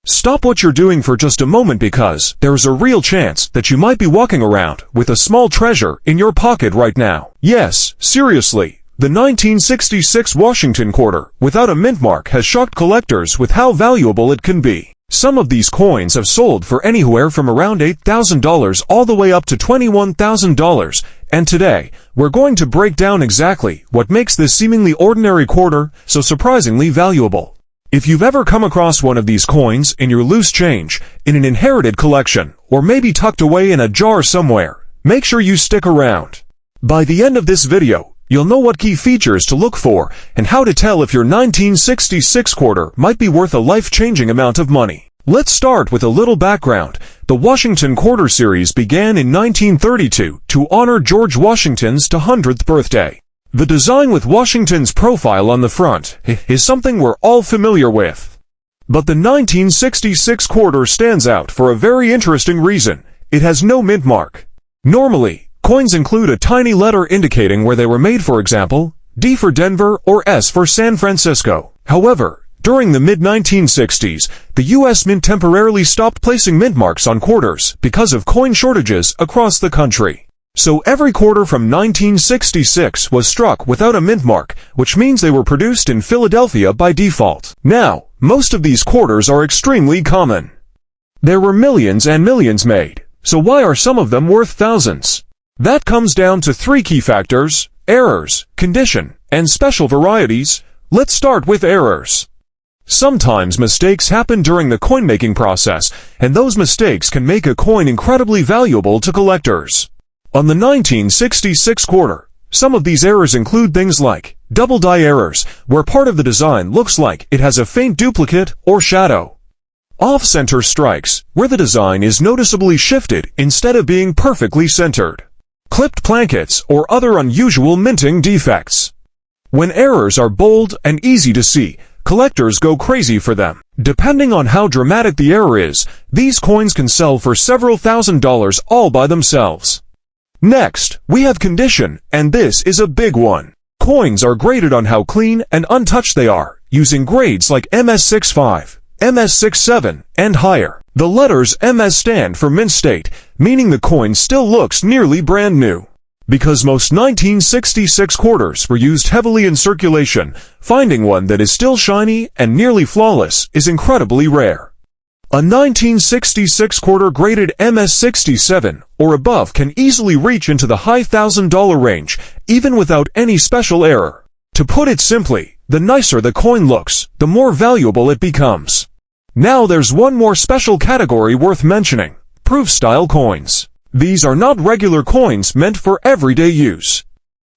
Stop what you're doing for just a moment because there's a real chance that you might be walking around with a small treasure in your pocket right now. Yes, seriously. The 1966 Washington quarter without a mint mark has shocked collectors with how valuable it can be. Some of these coins have sold for anywhere from around $8,000 all the way up to $21,000, and today, we're going to break down exactly what makes this seemingly ordinary quarter so surprisingly valuable. If you've ever come across one of these coins in your loose change, in an inherited collection, or maybe tucked away in a jar somewhere, make sure you stick around. By the end of this video, you'll know what key features to look for and how to tell if your 1966 quarter might be worth a life-changing amount of money. Let's start with a little background. The Washington Quarter series began in 1932 to honor George Washington's 200th birthday. The design with Washington's profile on the front is something we're all familiar with. But the 1966 quarter stands out for a very interesting reason. It has no mint mark. Normally, coins include a tiny letter indicating where they were made, for example, D for Denver or S for San Francisco. However, during the mid-1960s, the U.S. Mint temporarily stopped placing mint marks on quarters because of coin shortages across the country. So every quarter from 1966 was struck without a mint mark, which means they were produced in Philadelphia by default. Now, most of these quarters are extremely common. There were millions and millions made, so why are some of them worth thousands? That comes down to three key factors: errors, condition, and special varieties. Let's start with errors. Sometimes mistakes happen during the coin-making process, and those mistakes can make a coin incredibly valuable to collectors. On the 1966 quarter, some of these errors include things like double die errors, where part of the design looks like it has a faint duplicate or shadow. Off-center strikes, where the design is noticeably shifted instead of being perfectly centered. Clipped plankets or other unusual minting defects. When errors are bold and easy to see, collectors go crazy for them. Depending on how dramatic the error is, these coins can sell for several $1,000s all by themselves. Next, we have condition, and this is a big one. Coins are graded on how clean and untouched they are, using grades like MS65, MS67, and higher. The letters MS stand for mint state, meaning the coin still looks nearly brand new. Because most 1966 quarters were used heavily in circulation, finding one that is still shiny and nearly flawless is incredibly rare. A 1966 quarter graded MS67 or above can easily reach into the high $1,000 range, even without any special error. To put it simply, the nicer the coin looks, the more valuable it becomes. Now there's one more special category worth mentioning: proof-style coins. These are not regular coins meant for everyday use.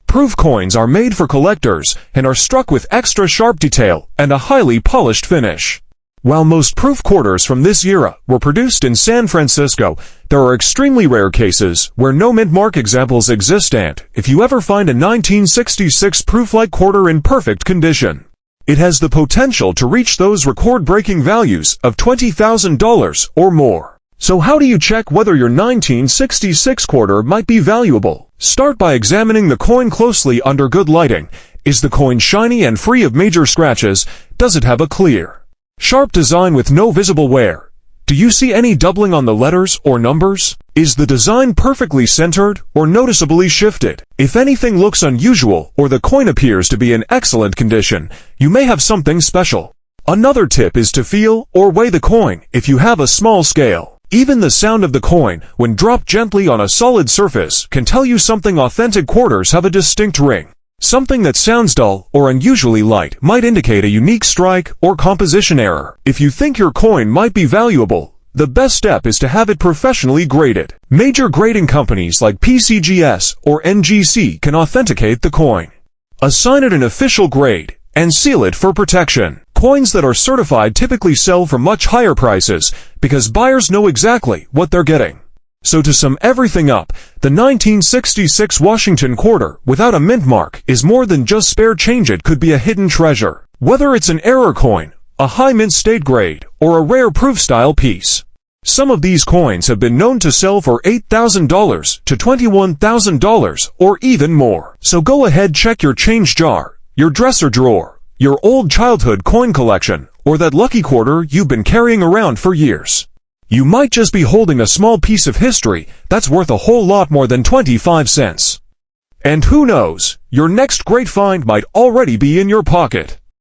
Proof coins are made for collectors and are struck with extra sharp detail and a highly polished finish. While most proof quarters from this era were produced in San Francisco, there are extremely rare cases where no mint mark examples exist, and if you ever find a 1966 proof-like quarter in perfect condition, it has the potential to reach those record-breaking values of $20,000 or more. So how do you check whether your 1966 quarter might be valuable? Start by examining the coin closely under good lighting. Is the coin shiny and free of major scratches? Does it have a clear, sharp design with no visible wear? Do you see any doubling on the letters or numbers? Is the design perfectly centered or noticeably shifted? If anything looks unusual or the coin appears to be in excellent condition, you may have something special. Another tip is to feel or weigh the coin if you have a small scale. Even the sound of the coin, when dropped gently on a solid surface, can tell you something. Authentic quarters have a distinct ring. Something that sounds dull or unusually light might indicate a unique strike or composition error. If you think your coin might be valuable, the best step is to have it professionally graded. Major grading companies like PCGS or NGC can authenticate the coin, assign it an official grade, and seal it for protection. Coins that are certified typically sell for much higher prices because buyers know exactly what they're getting. So to sum everything up, the 1966 Washington quarter without a mint mark is more than just spare change. It could be a hidden treasure. Whether it's an error coin, a high mint state grade, or a rare proof-style piece, some of these coins have been known to sell for $8,000 to $21,000 or even more. So go ahead, check your change jar, your dresser drawer, your old childhood coin collection, or that lucky quarter you've been carrying around for years. You might just be holding a small piece of history that's worth a whole lot more than 25 cents. And who knows, your next great find might already be in your pocket.